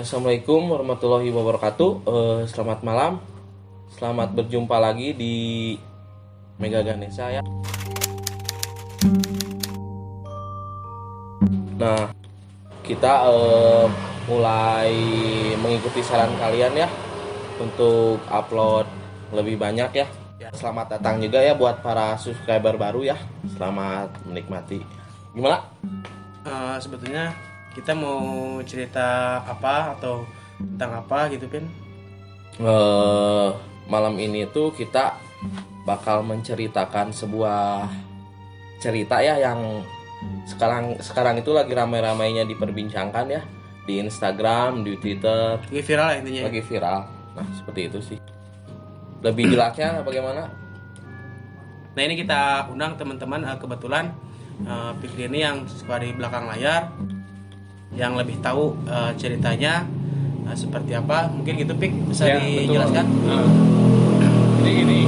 Assalamualaikum warahmatullahi wabarakatuh. Selamat malam. Selamat berjumpa lagi di Mega Ganesha ya. Nah, kita mulai mengikuti saran kalian ya untuk upload lebih banyak ya. Selamat datang juga ya buat para subscriber baru ya. Selamat menikmati. Gimana? Sebetulnya kita mau cerita apa atau tentang apa gitu kan? Malam ini tuh kita bakal menceritakan sebuah cerita ya yang sekarang itu lagi ramai-ramainya diperbincangkan ya di Instagram, di Twitter. Lagi viral ya intinya. Lagi viral. Nah, seperti itu sih. Lebih jelasnya bagaimana? Nah, ini kita undang teman-teman, kebetulan Fikri ini yang suka di belakang layar, yang lebih tahu ceritanya seperti apa. Mungkin gitu Pik, bisa ya, dijelaskan? Jadi gini,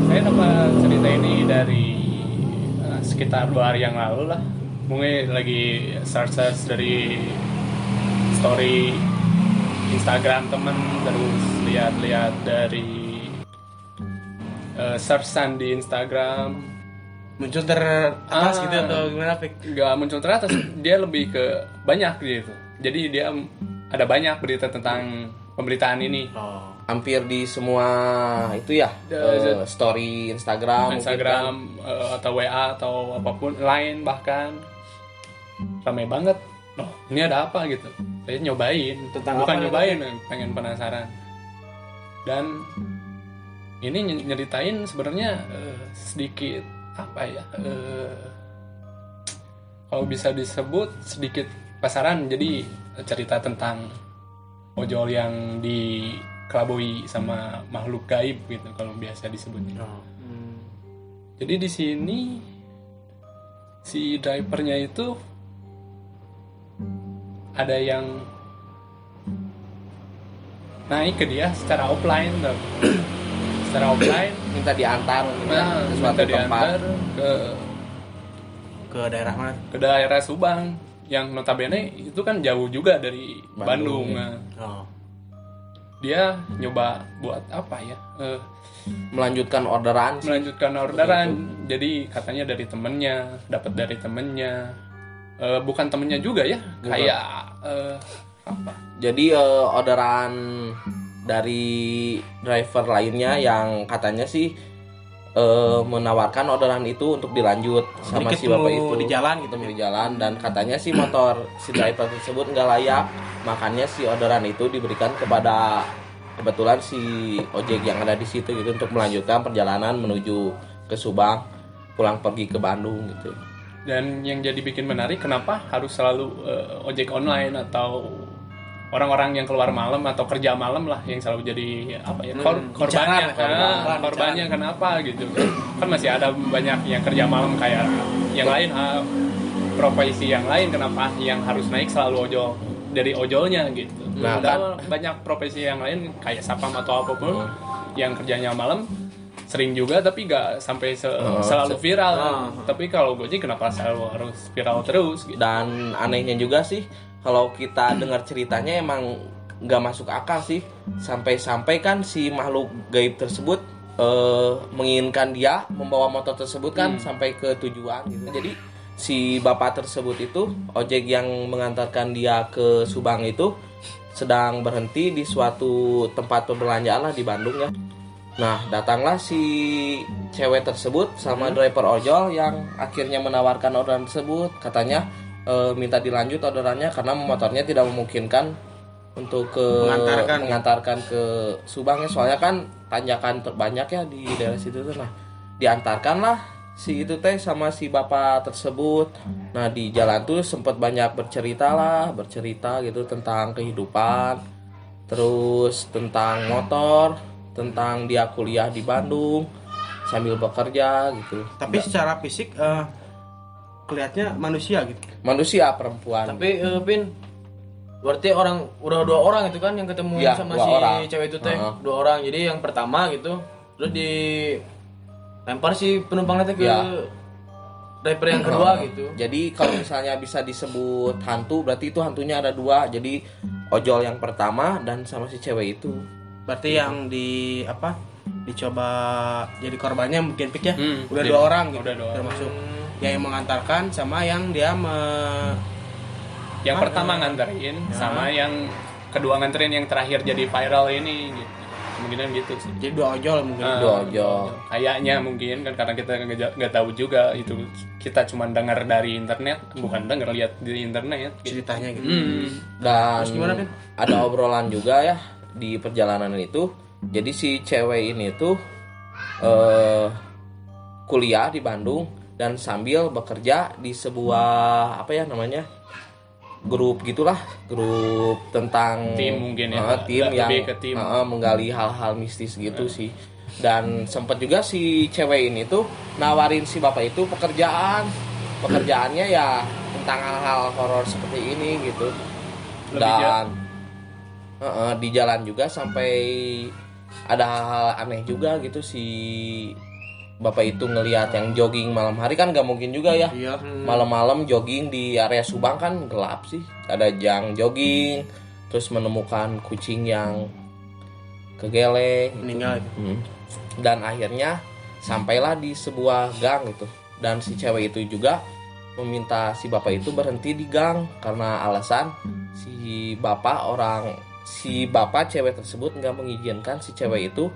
saya dapat cerita ini dari sekitar 2 hari yang lalu lah. Mungkin lagi search dari story Instagram temen, terus lihat-lihat dari searchan di Instagram. Muncul teratas gitu atau gimana Pik? Gak muncul teratas, dia lebih ke banyak gitu. Jadi dia ada banyak berita tentang pemberitaan ini. Hampir di semua itu ya, story Instagram atau WA atau apapun lain, bahkan ramai banget. Loh, ini ada apa gitu? Saya nyobain, Tentang bukan apa nyobain, pengen penasaran. Dan ini nyeritain sebenarnya sedikit apa ya? Kalau bisa disebut sedikit pasaran. Jadi cerita tentang ojol yang dikelabui sama makhluk gaib gitu kalau biasa disebutnya. Jadi di sini si drivernya itu ada yang naik ke dia secara offline, secara offline minta diantar ke suatu minta tempat, diantar Ke daerah mana? ke daerah Subang yang notabene itu kan jauh juga dari Bandung. Dia nyoba buat apa ya? melanjutkan orderan. Jadi katanya dari temennya, dapat dari temennya. Bukan temennya juga ya, Bukan. kayak apa? Jadi orderan dari driver lainnya yang katanya sih menawarkan orderan itu untuk dilanjut sama Jadi si bapak ketemu itu di jalan gitu. ketemu di jalan, dan katanya si motor si driver tersebut nggak layak, makanya si orderan itu diberikan kepada kebetulan si ojek yang ada di situ gitu untuk melanjutkan perjalanan menuju ke Subang, pulang pergi ke Bandung gitu. Dan yang jadi bikin menarik, kenapa harus selalu ojek online atau orang-orang yang keluar malam atau kerja malam lah yang selalu jadi apa ya korbannya kenapa gitu kan? Masih ada banyak yang kerja malam kayak yang lain, profesi yang lain, kenapa yang harus naik selalu ojol dari ojolnya gitu. Nah, Ada banyak profesi yang lain kayak sapam atau apapun yang kerjanya malam sering juga, tapi gak sampai selalu viral. Tapi kalau Gojek kenapa selalu harus viral terus gitu? Dan anehnya juga sih, kalau kita dengar ceritanya emang nggak masuk akal sih. Sampai-sampai kan si makhluk gaib tersebut menginginkan dia membawa motor tersebut kan sampai ke tujuan gitu. Jadi si bapak tersebut itu, ojek yang mengantarkan dia ke Subang itu, sedang berhenti di suatu tempat perbelanjaan lah di Bandung ya. Nah, datanglah si cewek tersebut sama driver ojol yang akhirnya menawarkan orderan tersebut. Katanya minta dilanjut orderannya karena motornya tidak memungkinkan untuk mengantarkan ke Subang ya, soalnya kan tanjakan terbanyak ya di daerah situ tuh. Nah, diantarkanlah si itu teh sama si bapak tersebut. Nah, di jalan tuh sempat banyak bercerita gitu tentang kehidupan, terus tentang motor, tentang dia kuliah di Bandung sambil bekerja gitu. Tapi secara fisik kelihatannya manusia gitu. Manusia perempuan. Tapi Pin, berarti udah 2 orang itu kan yang ketemu Ya, sama 2 si orang. cewek itu teh. 2 orang. Jadi yang pertama gitu, terus dilempar si penumpangnya teh ke Ya. driver yang kedua gitu. Jadi kalau misalnya bisa disebut hantu, berarti itu hantunya ada 2. Jadi ojol yang pertama dan sama si cewek itu. Berarti yang dicoba jadi korbannya mungkin Pik ya. Udah Iya. 2 orang gitu. Udah 2 orang. Termasuk yang mengantarkan sama yang dia Yang pertama nganterin sama yang kedua nganterin, yang terakhir jadi viral ini gitu. Kemungkinan gitu sih. jadi 2 ojol mungkin. 2 ojol. Kayaknya mungkin kan, karena kita nggak tahu juga itu, kita cuma dengar dari internet, bukan dengar, lihat di internet gitu. Ceritanya gitu. Dan Terus gimana, Pin? ada obrolan juga ya di perjalanan itu. Jadi si cewek ini tuh kuliah di Bandung dan sambil bekerja di sebuah grup gitulah, grup tentang Tim mungkin ya. tim Lebih yang ke tim. menggali hal-hal mistis gitu sih. Dan sempat juga si cewek ini tuh nawarin si bapak itu pekerjaannya ya tentang hal-hal horor seperti ini gitu. Lebih Dan di jalan juga sampai ada hal-hal aneh juga gitu. Si bapak itu ngelihat yang jogging malam hari, kan gak mungkin juga ya. Iya. Malam-malam jogging di area Subang kan gelap sih. Ada yang jogging terus menemukan kucing yang kegeleng Meninggal. Dan akhirnya sampailah di sebuah gang gitu. Dan si cewek itu juga meminta si bapak itu berhenti di gang karena alasan si bapak cewek tersebut nggak mengizinkan si cewek itu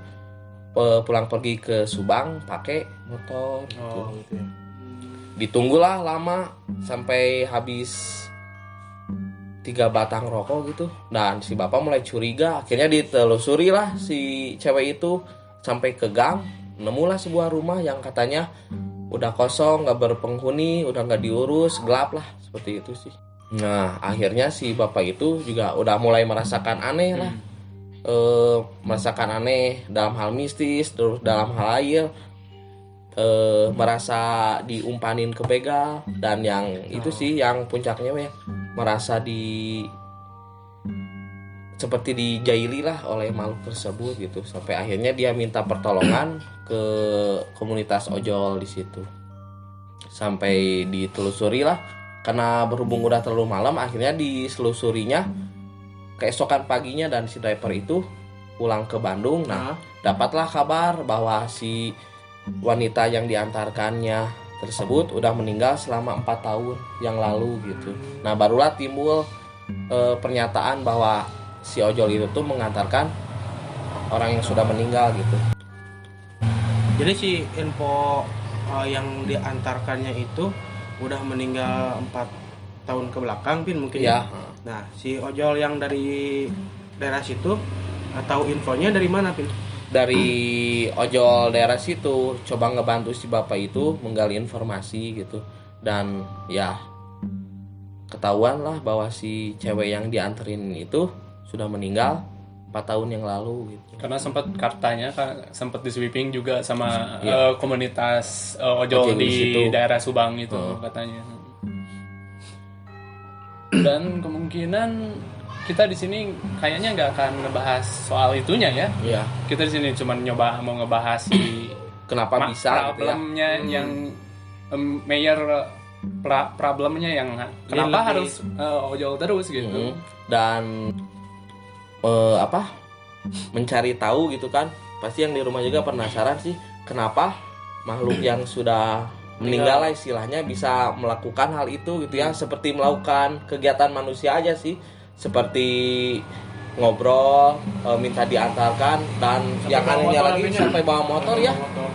pulang pergi ke Subang pakai motor gitu. Gitu ya. Ditunggulah lama sampai habis 3 batang rokok gitu. Dan si bapak mulai curiga. Akhirnya ditelusuri lah si cewek itu sampai ke gang. Nemulah sebuah rumah yang katanya udah kosong, gak berpenghuni, udah gak diurus, gelap lah, seperti itu sih. Nah akhirnya si bapak itu juga udah mulai merasakan aneh lah. Merasakan aneh dalam hal mistis, terus dalam hal lain merasa diumpanin ke begal. Dan yang itu sih yang puncaknya ya, merasa seperti dijaili lah oleh makhluk tersebut gitu. Sampai akhirnya dia minta pertolongan ke komunitas ojol di situ. Sampai ditelusuri lah, karena berhubung udah terlalu malam, akhirnya diselusurinya keesokan paginya. Dan si driver itu pulang ke Bandung. Nah dapatlah kabar bahwa si wanita yang diantarkannya tersebut udah meninggal selama 4 tahun yang lalu gitu. Nah barulah timbul pernyataan bahwa si ojol itu tuh mengantarkan orang yang sudah meninggal gitu. Jadi si info yang diantarkannya itu udah meninggal 4 tahun ke belakang Pin mungkin Ya. Nah si ojol yang dari daerah situ tahu infonya dari mana Pin? Dari ojol daerah situ coba ngebantu si bapak itu menggali informasi gitu. Dan ya ketahuan lah bahwa si cewek yang dianterin itu sudah meninggal 4 tahun yang lalu gitu. Karena sempat katanya sempat di sweeping juga sama Iya. komunitas ojol Ojol di di situ. daerah Subang itu katanya. Dan kemungkinan kita di sini kayaknya nggak akan ngebahas soal itunya ya. Iya. Kita di sini cuma mau ngebahas si Kenapa bisa gitu ya? problemnya yang major problemnya yang kenapa lebih- harus ojol terus gitu. Dan mencari tahu gitu kan. Pasti yang di rumah juga penasaran sih kenapa makhluk yang sudah meninggal lah istilahnya bisa melakukan hal itu gitu ya. Seperti melakukan kegiatan manusia aja sih, seperti ngobrol, minta diantarkan, dan yang bawa anehnya motor lagi artinya. sampai bawa motor ya.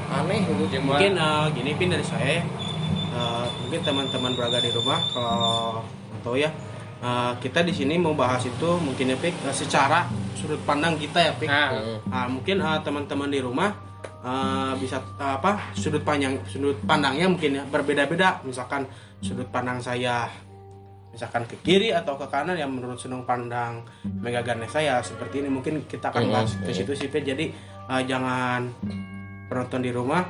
Aneh gitu. Mungkin gini Pin dari saya, mungkin teman-teman berada di rumah kalau tahu ya, kita di sini mau bahas itu mungkin ya Pik, secara sudut pandang kita ya Pik. Nah, Mungkin teman-teman di rumah bisa sudut pandangnya mungkin ya berbeda-beda. Misalkan sudut pandang saya misalkan ke kiri atau ke kanan, yang menurut sudut pandang Mega Ganesha ya seperti ini. Mungkin kita akan bahas ke situ sih Pik. Jadi jangan penonton di rumah,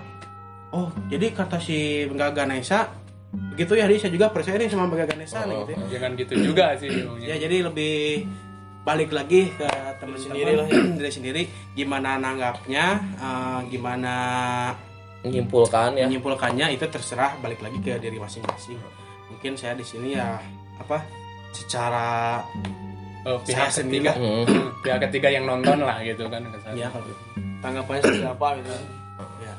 oh jadi kata si Mega Ganesha begitu ya, jadi saya juga percaya nih sama Mega Ganesha nih gitu ya. jangan gitu juga sih. Ya jadi lebih balik lagi ke teman sendiri lah ya, diri sendiri gimana nanggapnya, gimana menyimpulkan ya. Menyimpulkannya itu terserah, balik lagi ke diri masing-masing. Mungkin saya di sini ya apa secara pihak saya ketiga sendiri, pihak ketiga yang nonton lah gitu kan kesannya. ya kalau Tanggapannya seperti apa gitu? ya.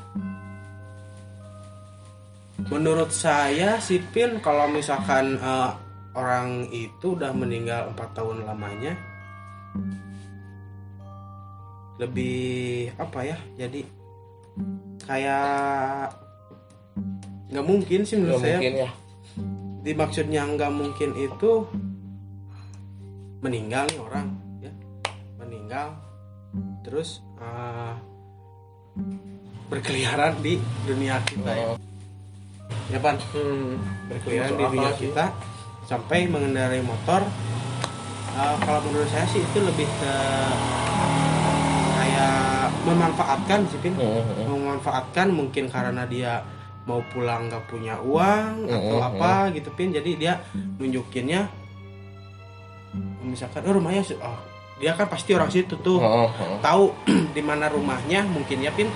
Menurut saya Sipin, kalau misalkan orang itu udah meninggal 4 tahun lamanya, lebih apa ya, jadi kayak nggak mungkin sih menurut Nggak saya. mungkin ya. Dimaksudnya nggak mungkin itu meninggal nih orang ya, meninggal terus berkeliaran di dunia kita ya. Ya Pan, berkeliaran di dunia kita sampai mengendarai motor. Kalau menurut saya sih itu lebih ke kayak memanfaatkan sih Pin. Memanfaatkan mungkin karena dia mau pulang nggak punya uang atau apa gitu Pin, jadi dia nunjukinnya misalkan rumahnya dia kan pasti orang situ tuh tahu di mana rumahnya, mungkin ya Pin,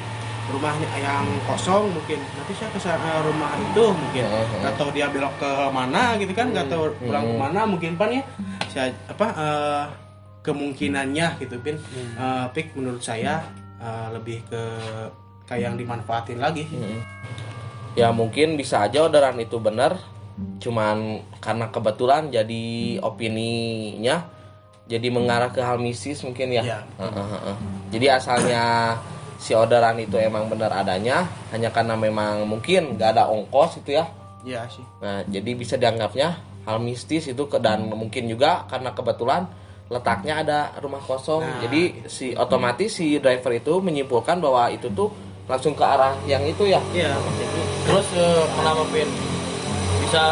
rumahnya yang kosong mungkin nanti saya ke rumah itu mungkin nggak tahu dia belok ke mana gitu kan, nggak tahu pulang ke mana mungkin Pan ya, saya kemungkinannya gitu Pin. Pik menurut saya lebih ke kayak yang dimanfaatin lagi. Ya mungkin bisa aja orderan itu benar, cuman karena kebetulan jadi opininya jadi mengarah ke hal mistis mungkin ya. Ya. Jadi asalnya si orderan itu emang benar adanya, hanya karena memang mungkin nggak ada ongkos itu ya. Iya sih. Nah jadi bisa dianggapnya hal mistis itu, dan mungkin juga karena kebetulan letaknya ada rumah kosong. Nah, jadi si otomatis si driver itu menyimpulkan bahwa itu tuh langsung ke arah yang itu ya. Iya. Terus kenapa Pin bisa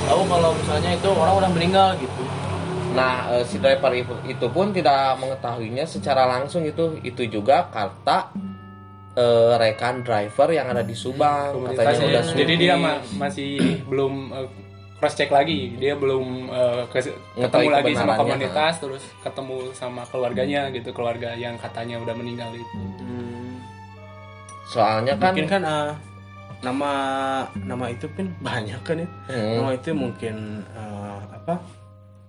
tahu kalau misalnya itu orang udah meninggal gitu? Nah si driver itu pun tidak mengetahuinya secara langsung, itu juga kata rekan driver yang ada di Subang, katanya udah Jadi dia masih belum cross check lagi, dia belum ketemu lagi sama komunitas, terus ketemu sama keluarganya gitu, keluarga yang katanya udah meninggal itu. Soalnya kan Mungkin kan nama itu Pin banyak kan ya. Nama itu mungkin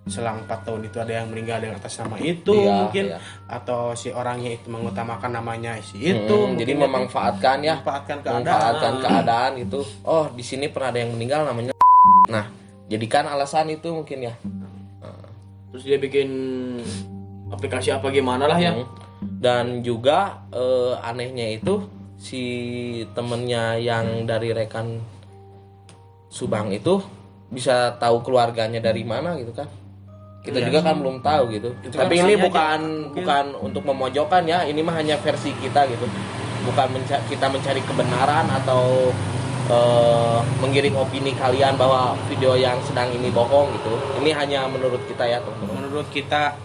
selang 4 tahun itu ada yang meninggal dengan atas nama itu, Iya, mungkin iya. Atau si orangnya itu mengutamakan namanya si itu, jadi mungkin memanfaatkan ya, memanfaatkan keadaan itu. Oh di sini pernah ada yang meninggal namanya. Nah jadikan alasan itu mungkin ya. Terus dia bikin aplikasi apa gimana lah ya? Dan juga anehnya itu si temennya yang dari rekan Subang itu bisa tahu keluarganya dari mana gitu kan. Kita juga kan belum tahu gitu. Itu Tapi kan ini bisa bukan untuk memojokkan ya, ini mah hanya versi kita gitu. Bukan kita mencari kebenaran atau menggiring opini kalian bahwa video yang sedang ini bohong gitu. Ini hanya menurut kita ya teman-teman. menurut kita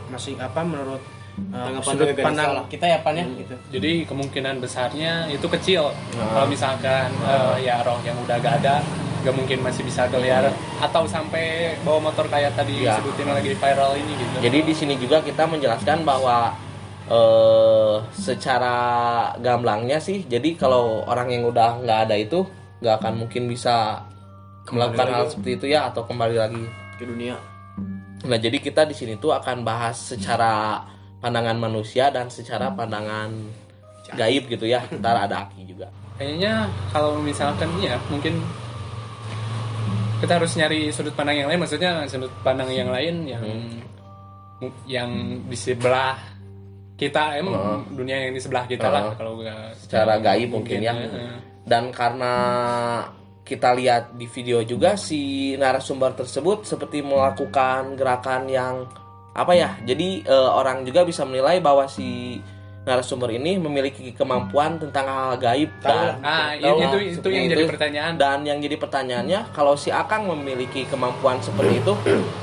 menurut Tanggapan sudut dari pandang salah. kita ya Pan ya gitu. Jadi kemungkinan besarnya itu kecil. Kalau misalkan ya roh yang udah gak ada, gak mungkin masih bisa keliar atau sampai bawa motor kayak tadi Ya. disebutin lagi viral ini gitu. Jadi di sini juga kita menjelaskan bahwa secara gamblangnya sih, jadi kalau orang yang udah nggak ada itu nggak akan mungkin bisa melakukan hal seperti itu ya, atau kembali lagi Ke dunia. Nah jadi kita di sini tuh akan bahas secara pandangan manusia dan secara pandangan gaib gitu ya. Ntar ada Aki juga. Kayaknya kalau misalkan ya mungkin kita harus nyari sudut pandang yang lain, maksudnya sudut pandang yang lain yang di sebelah kita, dunia yang di sebelah kita lah kalau nggak Secara gaib mungkin ya. Dan karena kita lihat di video juga si narasumber tersebut seperti melakukan gerakan yang apa ya, jadi orang juga bisa menilai bahwa si narasumber ini memiliki kemampuan tentang hal gaib. Dan itu yang jadi pertanyaan. Dan yang jadi pertanyaannya, kalau si Akang memiliki kemampuan seperti itu,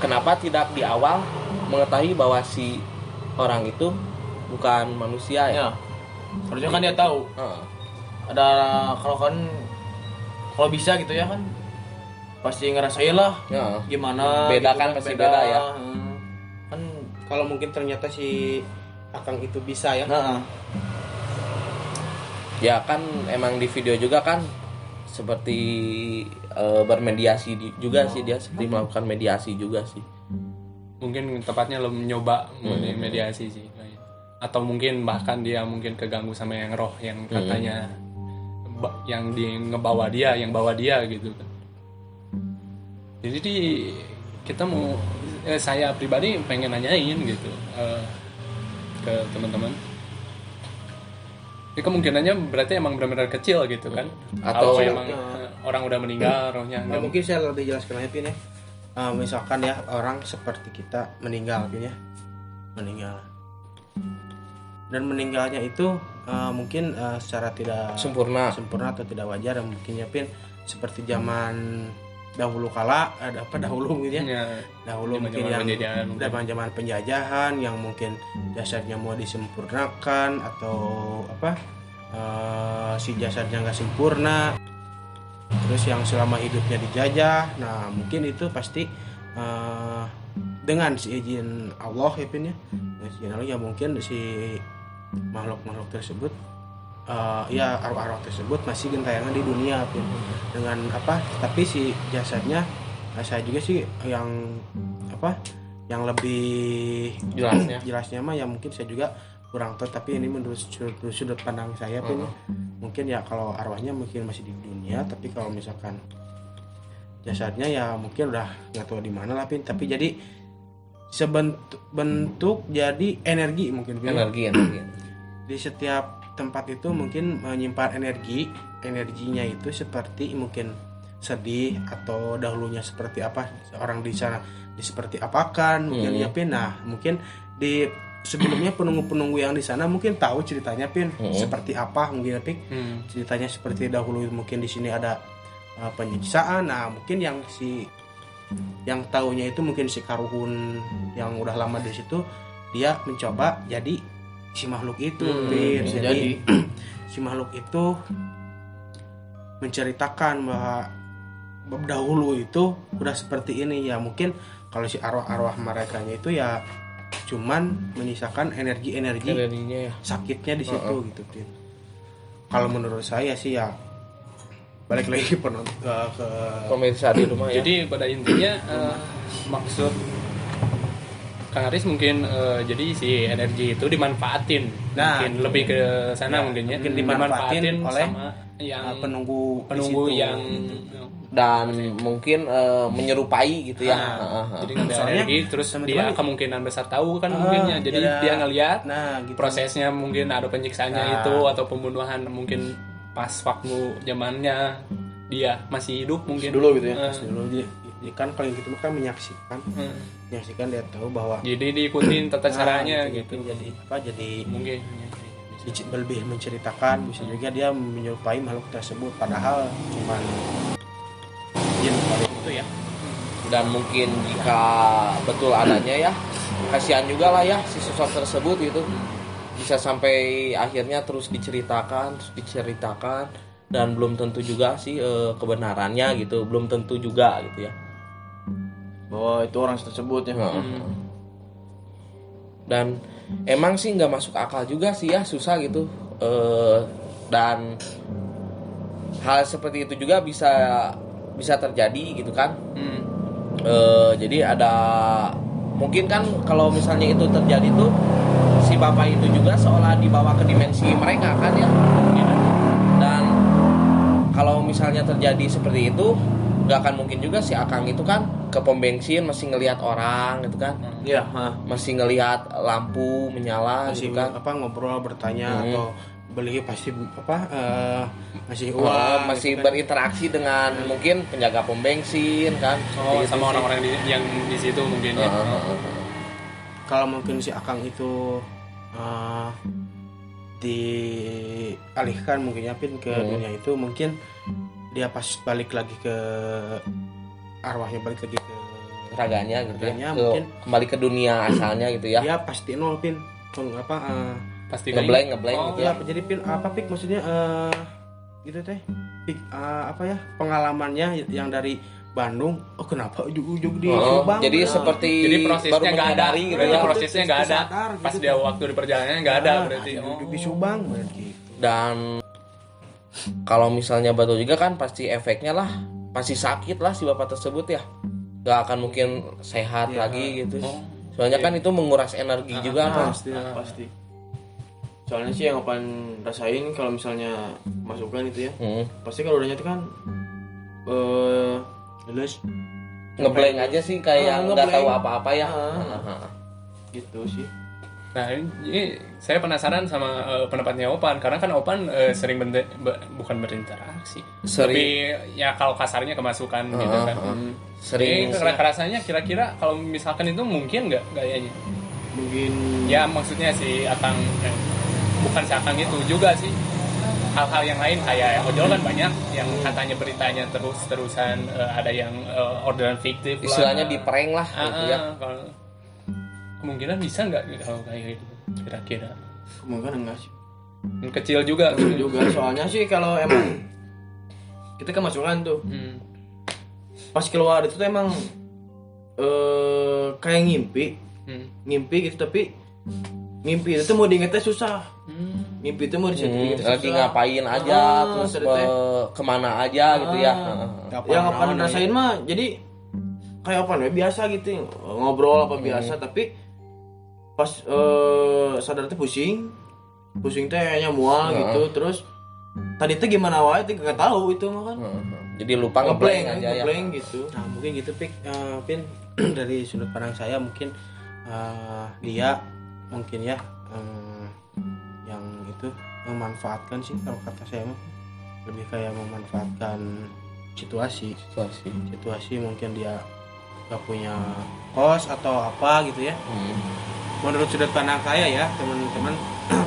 kenapa tidak di awal mengetahui bahwa si orang itu bukan manusia ya? Ya. Harusnya kan dia tahu. Ada kalau bisa gitu ya kan pasti ngerasain lah Ya. gimana Beda gitu kan, pasti beda ya. Kan kalau mungkin ternyata si Akang itu bisa ya. Nah, Ya kan emang di video juga kan seperti bermediasi juga sih, dia seperti melakukan mediasi juga sih. Mungkin tepatnya lo nyoba mediasi sih, atau mungkin bahkan dia mungkin keganggu sama yang roh yang katanya yang ngebawa dia, yang bawa dia gitu kan. Jadi kita mau saya pribadi pengen nanyain gitu ke teman-teman. Ini kemungkinannya berarti emang benar-benar kecil gitu kan? Atau kalau emang orang udah meninggal rohnya Nah, mungkin saya lebih jelaskan aja Pin ya. Misalkan ya orang seperti kita meninggal Pin ya, meninggal, dan meninggalnya itu mungkin secara tidak sempurna atau tidak wajar, mungkin ya Pin seperti zaman dahulu kala, ada apa dahulu mungkin ya, dahulu mungkin yang zaman penjajahan yang mungkin jasadnya mau disempurnakan atau apa si jasadnya nggak sempurna, terus yang selama hidupnya dijajah. Nah mungkin itu pasti dengan si izin Allah ya Pin ya, izin Allah ya mungkin si makhluk-makhluk tersebut ya arwah-arwah tersebut masih gentayangan di dunia Pin. Dengan apa, tapi si jasadnya saya juga sih yang apa yang lebih jelasnya mah ya mungkin saya juga kurang tahu, tapi ini menurut sudut pandang saya Pin. Mungkin ya kalau arwahnya mungkin masih di dunia, tapi kalau misalkan jasadnya ya mungkin udah nggak tahu di mana lah Pin. Tapi jadi bentuk jadi energi mungkin Pin. energi Di setiap tempat itu mungkin menyimpan energinya itu seperti mungkin sedih atau dahulunya seperti apa orang di sana seperti apakan mungkin ya Pin. Nah mungkin di sebelumnya penunggu yang di sana mungkin tahu ceritanya Pin seperti apa mungkin ya Pin. Ceritanya seperti dahulu mungkin di sini ada penyiksaan. Nah mungkin yang taunya itu mungkin si Karuhun yang udah lama di situ, dia mencoba jadi si makhluk itu jadi si makhluk itu menceritakan bahwa dahulu itu udah seperti ini ya. Mungkin kalau si arwah-arwah merekanya itu ya cuman menyisakan energinya ya. Sakitnya di situ gitu Pin. Kalau menurut saya sih ya balik lagi ke pemirsa di rumah ya. Jadi pada intinya maksud Kang Aris mungkin jadi si energi itu dimanfaatin, mungkin lebih ke sana ya, mungkin dimanfaatin oleh sama yang penunggu yang dan mungkin menyerupai gitu ya. Jadi ngambil energi terus dia kemungkinan besar tahu kan mungkinnya, jadi dia ngelihat gitu. Prosesnya mungkin ada penyiksaannya itu atau pembunuhan mungkin pas waktu zamannya dia masih hidup mungkin dulu gitu ya. Kan kalau gitu kan menyaksikan dia tahu bahwa jadi diikutin tata caranya gitu. Jadi mungkin lebih menceritakan, bisa juga dia menyerupai makhluk tersebut padahal cuma jin itu ya. Dan mungkin jika betul adanya ya, kasihan juga lah ya si sosok tersebut gitu, bisa sampai akhirnya terus diceritakan dan belum tentu juga sih kebenarannya gitu, belum tentu juga gitu ya bahwa itu orang tersebut ya. Dan emang sih nggak masuk akal juga sih ya, susah gitu. Dan hal seperti itu juga bisa terjadi gitu kan. Jadi ada mungkin kan kalau misalnya itu terjadi tuh si bapak itu juga seolah dibawa ke dimensi mereka kan ya. Dan kalau misalnya terjadi seperti itu, nggak akan mungkin juga si Akang itu kan ke pom bensin masih ngelihat orang gitu kan. Iya, masih ngelihat lampu menyala masih gitu kan. Ngobrol bertanya atau beli pasti masih uang masih gitu kan. Berinteraksi dengan mungkin penjaga pom bensin kan. Sama orang-orang yang di situ mungkin ya. Kalau mungkin si Akang itu dialihkan mungkin ya Pin ke dunia itu, mungkin dia pas balik lagi ke arwahnya, balik lagi ke raganya gitu ya. Mungkin kembali ke dunia asalnya gitu ya. Dia pasti nol Pin. Pasti ngeblank gitu ya. Jadi Pin apa Pik maksudnya gitu teh. Pik pengalamannya yang dari Bandung, kenapa ujung-ujung di Subang? Jadi seperti prosesnya nggak ada gitu ya. Prosesnya nggak ada. Sadar, pas gitu dia waktu di perjalanan nggak ada berarti. Di Subang berarti. Dan kalau misalnya betul juga kan pasti efeknya lah, pasti sakit lah si bapak tersebut ya, nggak akan mungkin sehat lagi gitu. Soalnya kan itu menguras energi juga kan. Pasti. Soalnya sih yang Opan rasain kalau misalnya masukan itu ya, pasti kalau udah nyatu kan lulus Ngeblank aja sih kayak nggak tahu apa-apa ya. gitu sih. Nah, ini saya penasaran sama pendapatnya Opan, karena kan Opan sering bukan berinteraksi, Sering. tapi ya kalau kasarnya kemasukan gitu kan. Sering. Rasanya kira-kira kalau misalkan itu mungkin nggak gayanya? Mungkin Ya maksudnya si Akang, bukan si Akang itu juga sih. Hal-hal yang lain kayak ojol kan banyak yang katanya beritanya terus-terusan, ada yang orderan fiktif lah. Istilahnya di prank lah gitu ya. Kalau kemungkinan bisa nggak kalau kayak gitu kira-kira? kemungkinan enggak sih. Kecil juga. Juga soalnya sih kalau emang kita kemasukan tuh pas keluar itu tuh emang kayak ngimpi gitu, tapi mimpi itu tuh mau diingetnya susah. Mimpi itu mau diingetnya susah. Lagi ngapain aja, terus kemana aja gitu ya. Yang apa rasain mah jadi kayak apa biasa gitu, ngobrol apa biasa, tapi pas sadar tuh pusing teh kayaknya mual gitu. Terus tadi tuh gimana wae tuh gak tahu itu mah kan. Jadi lupa ngeblank aja ya. Gitu. Nah mungkin gitu Pin dari sudut pandang saya mungkin dia mungkin ya yang itu memanfaatkan sih, kalau kata saya mah lebih kayak memanfaatkan situasi mungkin dia gak punya kos atau apa gitu ya. Menurut sudut pandang saya ya teman-teman,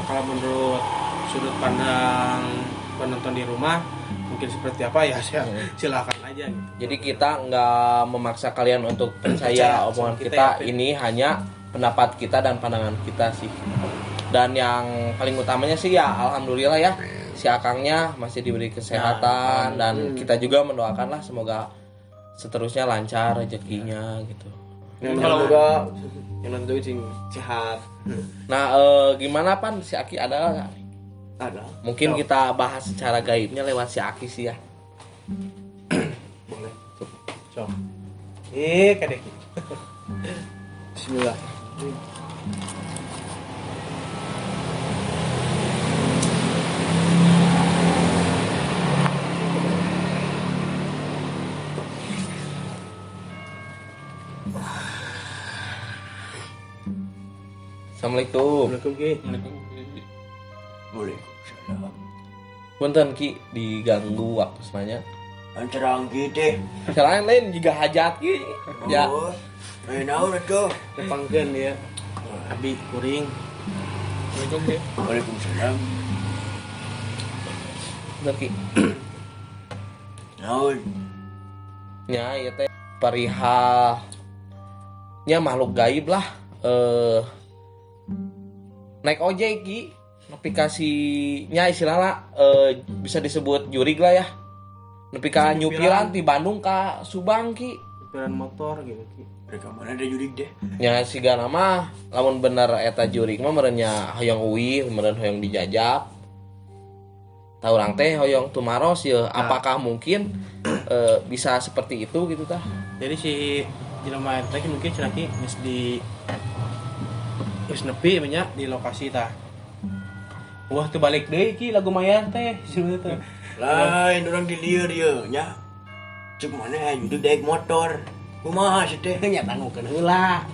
kalau menurut sudut pandang penonton di rumah mungkin seperti apa ya, saya silakan aja gitu. Jadi kita nggak memaksa kalian untuk percaya omongan kita, ini hanya pendapat kita dan pandangan kita sih. Dan yang paling utamanya sih ya alhamdulillah ya, si Akangnya masih diberi kesehatan, dan kita juga mendoakan lah semoga seterusnya lancar rezekinya gitu. Kalau juga yang nonton sing sehat. Nah gimana Pan, si Aki ada nggak? Ada. Mungkin kita bahas secara gaibnya lewat si Aki sih ya. Boleh. So. Kadek. Bismillah. Assalamualaikum. Boleh. Punten Ki diganggu waktu semuanya. Antarang gitu. Selain lain juga hajat Ki. Ya. Naon atuh? Nepangkeun dia. Abi kuring. Waalaikumsalam. Bener Ki. Naon? Ya, ya teh perihal nya makhluk gaib lah. Naik ojek Ki, aplikasinya istilahnya bisa disebut jurig lah ya. Nepi ka nyupiran di Bandung ka Subang Ki. Nyupiran motor gitu Ki. Mereka mana ada jurig deh. Nya sigana mah lamun bener eta jurig mah merenya hoyong uwi, meureun hoyong dijajab. Tah urang teh hoyong tumaros ya. Apakah mungkin bisa seperti itu gitu tah? Jadi si jelema eta mungkin cenah Ki geus nepi nya di lokasi tah. Wah teu balik deui Ki lagu mayar teh cenah teh. Lain orang di lieu dieu nya. Cek mana jurig daek motor. Kumaha sih teh Nya tanggukeun heula.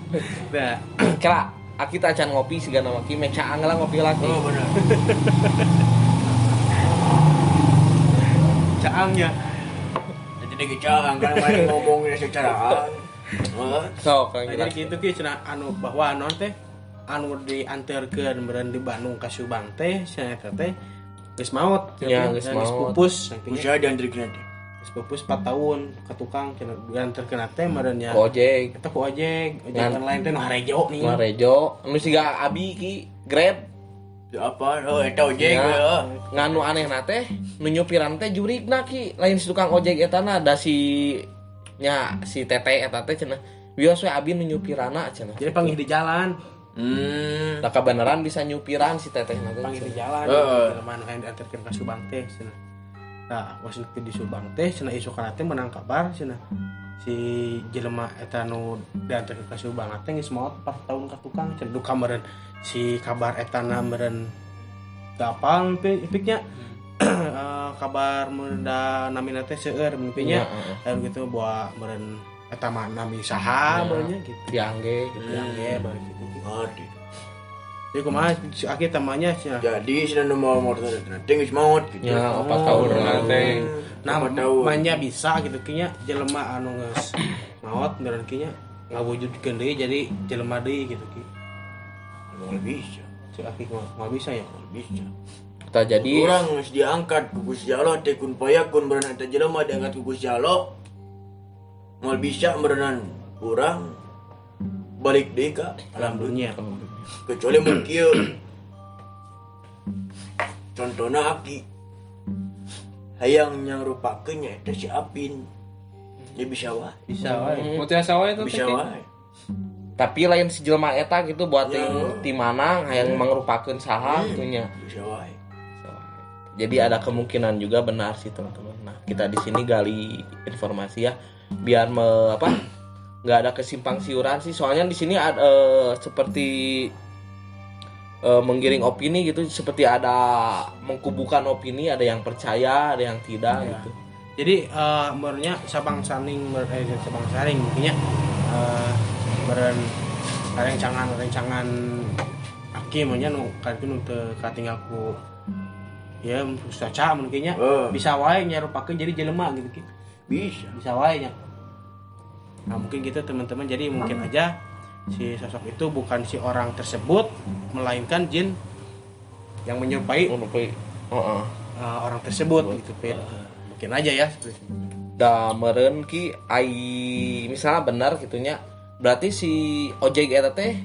Da. Kira Aki teh acan ngopi sigana mah Ki mecaang lah ngopi lagi. Oh benar. Caangnya. Jadi kecang kan main ngomongnya secara So, kalau Nah, jadi gitu Ki cenah anu bahwa anu teh anu dianterkeun meureun di Bandung ka Subang teh cenah eta teh geus maot. Ya, geus maot. Pupus. usaha diantarikeun teh. Geus pupus 4 tahun ka tukang cenah dianterkeun teh meureun nya. ojek Eta ku ojek online teh nu harejo nih. Marejo anu siga Abi Ki Grab Apa? Oh, eta ojek ya, ya. nganu aneh teh nu nyupiran teh jurigna Ki, lain si tukang ojek eta na da si teteh eta teh cenah wios we Abi nu nyupirana cenah. Jadi panggih di jalan. Da kabeneran bisa nyupiran si teteh na teh. Panggil di jalan. Heeh. Jelema anu dianterkeun ka Subang teh cenah. Nah, pas di Subang teh cenah isu kana teh menang kabar cenah si jelema eta nu diantarkeun ka Subang teh geus maot 4 tahun ka tukang cenah duka meureun si kabar eta na meureun gampang piknya kabar menda namina teh seueur mimpinya anu gitu bawa meureun eta mah nami saha meureunnya gitu diangge gitu. diangge balik gitu. Mati. Jadi kumaha si aki tamanya cenah. Jadi sudah mau motor nanti geus maot gitu. Ya 4 tahun nanti. Nah, tahu. manya bisa gitu kinya jelema anu geus maot meureun kinya ngawujudkeun deui jadi jelema deui gitu ki. Nggak bisa. Si aki mah bisa ya. Nggak bisa. Kita jadi Orang harus diangkat ku Gusti Allah teh kun payakun berenang teh jelema diangkat ku Gusti Allah. Nggak bisa berenang urang balik deui ka alam dunia. Kecuali mun kieu. Contohna aki hayang yang rupakeun nya eta si Apin. Dia bisa wae. Bisa wae. Mutiasa wae itu Bisa wae. tapi lain si jelema eta gitu buat tim Manang hayang mangrupakeun saha gitu nya. Bisa wae. Jadi ada kemungkinan juga benar sih teman-teman. Nah, kita di sini gali informasi ya biar nggak ada kesimpang siuran sih. Soalnya di sini ada seperti menggiring opini gitu, seperti ada mengkubukan opini, ada yang percaya, ada yang tidak gitu. Jadi menurutnya sabang saring mungkinnya meureun rencangan aki maunya nu kartu teu katinggal ku ya saca mungkinnya bisa wae nyarupakeun jadi jelema gitu ki. Bisa wae nya. Nah, mungkin gitu teman-teman. Jadi mungkin aja si sosok itu bukan si orang tersebut melainkan jin yang menyerupai orang tersebut gitu Pit. Mungkin aja ya seperti itu. Da meureun ki misalnya benar gitunya, berarti si ojek eta teh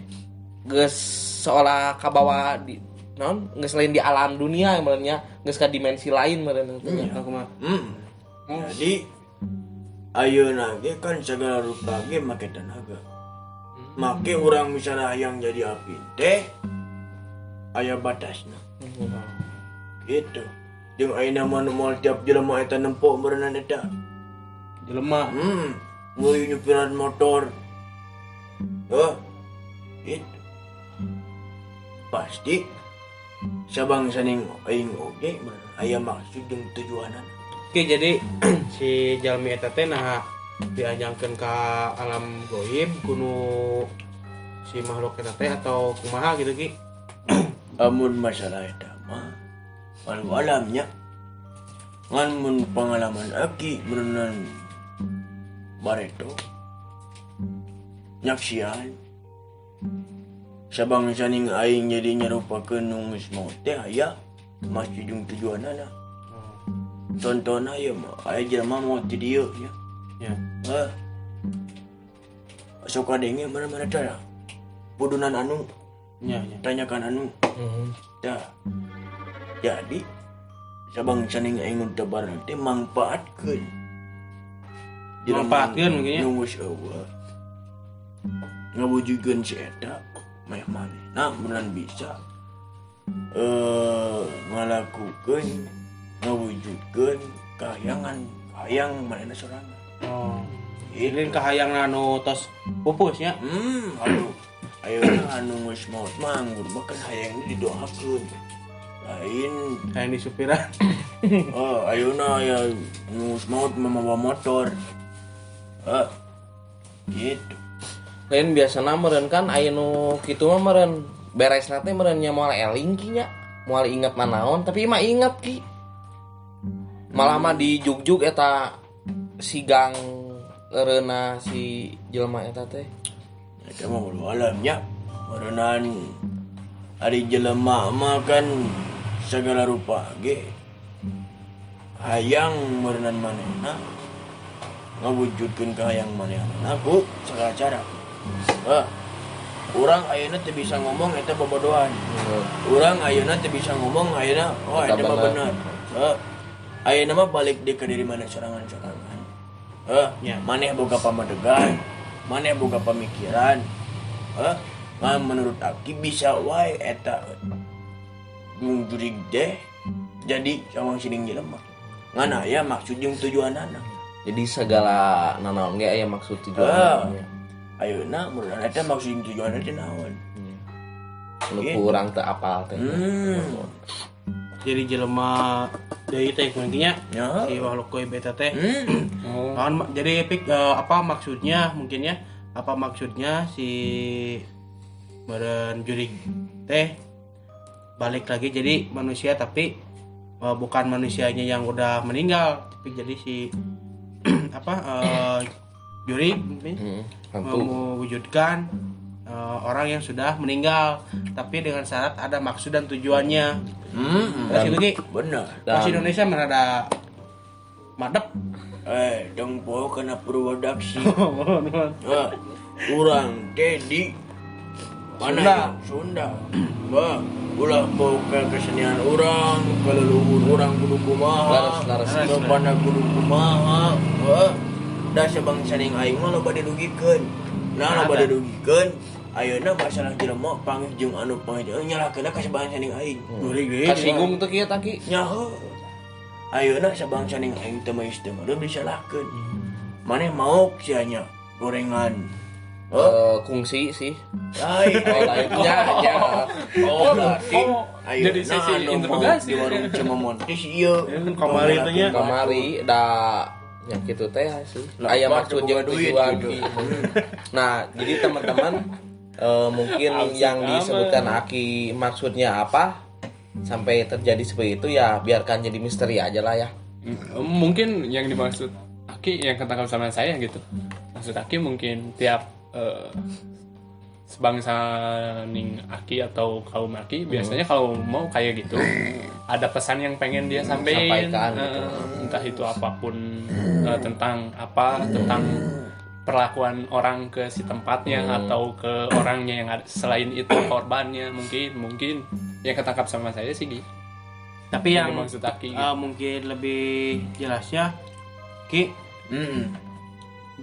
geus seolah kabawa di naon geus lain di alam dunia meureunnya, geus ka dimensi lain meureun teh. Kumaha? Jadi ayeuna ge kan segala rupa ge make tenaga. Make urang misalnya yang jadi Apin teh aya batasna. Gitu. Jeung ayeuna mah moal tiap jelema eta nempo berenang eta. Jelema. Mulai nyupiran motor. Itu. Pasti sabang saning aing oge aya maksud jeung tujuanan. Oke, jadi si jalmi eta teh nah diajangkeun ka alam goib kuno si makhluk eta teh atau kumaha gitu ki. Amun masalah eta mah walau alamnya ngan mun pengalaman aki berenang bareto nyaksian sabang saning aing jadi nyarupakeun nu geus maot teh aya masih jeung tujuanana. Contohna ya mah aya jelema maot di dieu nya. Ya. Sok adenge mana-mana teh pudunan anu Ya. tanyakan anu. Dah. Jadi sabang saning aing tebar teh mangpaatkeun. Manfaatkeun mungkin ya. Nunggu Allah. Ngawujudkeun si eta meh manehna beneran bisa ngalakukeun ngawujudkeun kahayang manehna sorangan. Oh. Ini kahayang anu tos pupus nya. Aduh. Ayeuna anu geus maot manggur bahkan hayangna didoakeun. Lain Kayak di supiran. ayeuna aya nu geus maot mamawa motor. Gitu. Lain biasana meureun kan aya nu kitu mah meureun beresna teh meureun nya moal eling ki nya, moal inget manaon tapi mah inget ki. Malah mah di jugjug eta sigang eureuna si jelema eta teh. Eta mah walau alamnya meureunnan ari jelema mah kan segala rupa ge hayang meureunnan manehna ngawujudkeun kahayang manehna ku sagala cara. Urang ayeuna teu bisa ngomong eta bobodohan. Urang ayeuna teu bisa ngomong ayeuna eta mah bener. Ayeuna mah balik deui ka diri maneh sorangan-sorangan. Maneh boga pamadegan, maneh boga pamikiran. Ngan menurut aki bisa wae eta jurig deh jadi sawang sining jelema. ngana ya maksud jeung tujuanana. Jadi segala nanaon ge aya maksud tujuannya. Ayeuna mun eta maksud jeung tujuanana teh naon? Nu kurang teu apal teh. Jadi jelema deui teh mungkinnya Ya. si makhluk gaib eta teh. Jadi apa maksudnya mungkin ya? Apa maksudnya si meureun jurig teh balik lagi jadi manusia tapi bukan manusianya yang udah meninggal tapi jadi si jurig mungkin mewujudkan orang yang sudah meninggal tapi dengan syarat ada maksud dan tujuannya. Terus itu Ki, Bener. bahasa Indonesia merada madep. Dong po kana Purwadaksi. Urang teh di mana Sunda. Bah, ulah po ka kesenian urang, ka leluhur urang kudu kumaha. Laras. Bapana kudu kumaha. Bah, da sabang saning aing mah loba dirugikeun. Nah, loba dirugikeun. Ayeuna masalah jelema pangih jeung anu pangih nyalakeunna ka sabang saning aing. Kasinggung teu kieu taki. Nyaho. Ayeuna sabang saning aing teu mah istimewa disalahkeun. Maneh mau sianya gorengan. Kungsi sih. Lain. Lainnya aja. Berarti jadi sesi interogasi. di warung Cememontis ieu. Kamari teh nya. Kamari da nya kitu teh sih. Aya maksud jeung tujuan gitu. Nah, jadi teman-teman mungkin yang disebutkan Aki maksudnya apa sampai terjadi seperti itu ya biarkan jadi misteri aja lah ya. Mungkin yang dimaksud Aki yang ketangkap sama saya gitu. Maksud Aki mungkin tiap sebangsa ning Aki atau kaum Aki biasanya kalau mau kayak gitu ada pesan yang pengen dia sampaikan gitu. Entah itu apapun tentang perlakuan orang ke si tempatnya atau ke orangnya yang ada, selain itu korbannya mungkin yang ketangkap sama saya sih Gi. Tapi yang maksud Aki gitu. mungkin lebih jelasnya Ki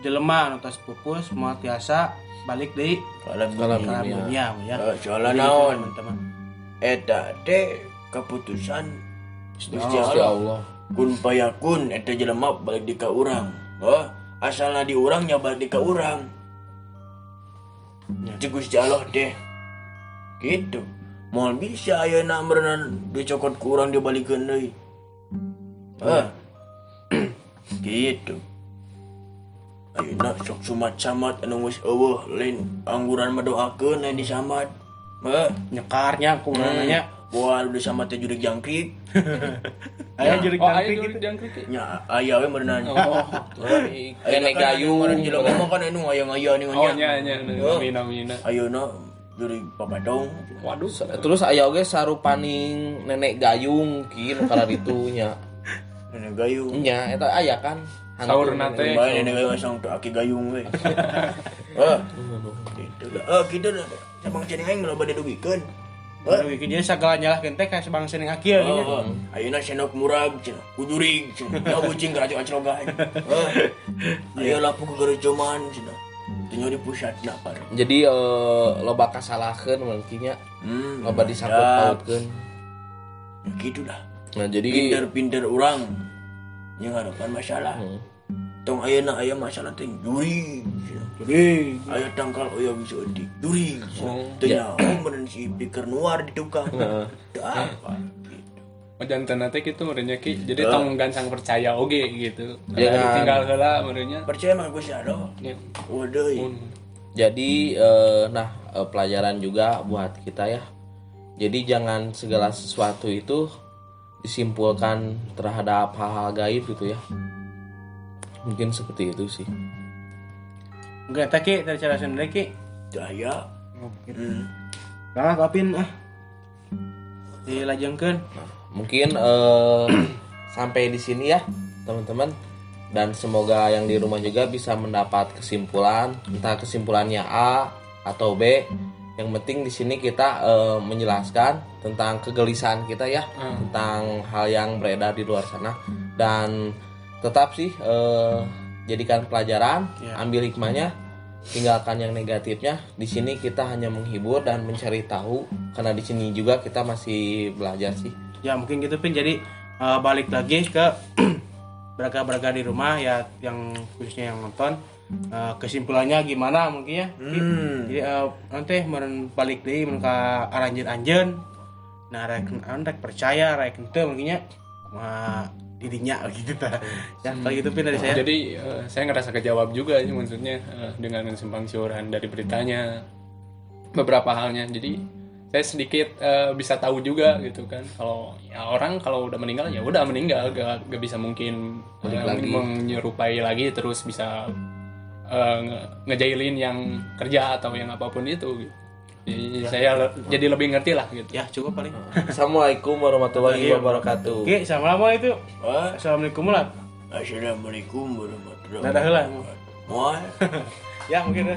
jelema anu tos pupus moal tiasa balik deui Kalam ke alam dunia ya. Soalna Jadi, naon? teman-teman. Eta teh keputusan Gusti Gusti Allah. Allah. Kun payakun eta jelema balik di ka urang. Asalna di urang nya balik di ka urang. Cik Gusti Allah teh. Gitu. Moal bisa ayeuna meureunan dicokot ku urang dibalikeun deui. Gitu. Ayeuna sok sumat camat anu geus eueuh lain angguran mendoakeun aya di samad. Nyekarnya aku nanya Buat udah sama teh jurig jangkrik. aya jurig jangkrik gitu gitu. jangkrik. Nya aya we meunang. Kene gayung orang jelema mah kan anu aya nih Oh nya mina. Ayeuna jurig papadong. Waduh. Terus aya oge sarupaning nenek gayung kieu nu kana ditu nya. Nenek gayung. Nya eta aya kan. Saurna teh. Bae nenek gayung asang teu aki gayung we. Gitu dah. Kitu dah. Sabang cenah aing loba didugikeun. Aduh, iki dia sagala nyalahkeun teh ka sabangsa ning Aki ya. Ayeuna senok murag cenah. Kujurig cenah. Ya bucing ka acrogan. Aya lapu kegereucoman cenah. Teu di pusatna par. Jadi loba kasalahkeun mungkin nya. Loba disangkut pautkeun. Gitu dah. Nah, jadi Pinter-pinter orang yang hadapan masalah. Tong ayeuna aya masalah teh juri. Aya tangkal oyo bisa di juri. Teu nyaho meureun si pikir nuar di tukang. Teu apa gitu. Jantan teh kitu meureunnya Ki. Jadi tong gansang percaya oge gitu. Jangan. Tinggal heula meureunnya. Percaya mah Gusti Allah. Ya. Waduh. Jadi pelajaran juga buat kita ya. Jadi jangan segala sesuatu itu disimpulkan terhadap hal-hal gaib gitu ya. Mungkin seperti itu sih. Enggak teh Ki, tadi cara sendiri Ki. Daya. Nah, kapin dilajengkeun. Mungkin sampai di sini ya teman-teman, dan semoga yang di rumah juga bisa mendapat kesimpulan, entah kesimpulannya A atau B. Yang penting di sini kita menjelaskan tentang kegelisahan kita ya, tentang hal yang beredar di luar sana, dan tetap sih jadikan pelajaran, ambil hikmahnya, tinggalkan yang negatifnya. Di sini kita hanya menghibur dan mencari tahu, karena di sini juga kita masih belajar sih. Ya mungkin gitu Pin. Jadi balik lagi ke beragam di rumah ya, yang khususnya yang nonton, kesimpulannya gimana mungkin ya. Jadi nanti meren balik deui mun ka aranjeun-anjeun. Nah rek percaya rek henteu mungkin nya dirinya gitu ta. Ya kalau gitu pin dari saya. Jadi saya ngerasa kejawab juga sih maksudnya dengan simpang siuran dari beritanya beberapa halnya. Jadi saya sedikit bisa tahu juga gitu kan, kalau ya orang kalau udah meninggal ya udah meninggal, gak bisa mungkin menyerupai lagi terus bisa ngejailin yang kerja atau yang apapun itu gitu. Jadi saya jadi lebih ngerti lah gitu. Ya cukup paling. Assalamualaikum warahmatullahi wabarakatuh. Oke, sama-sama itu. Assalamualaikum lah. Assalamualaikum warahmatullahi Dadah lah. wabarakatuh. Ya mungkin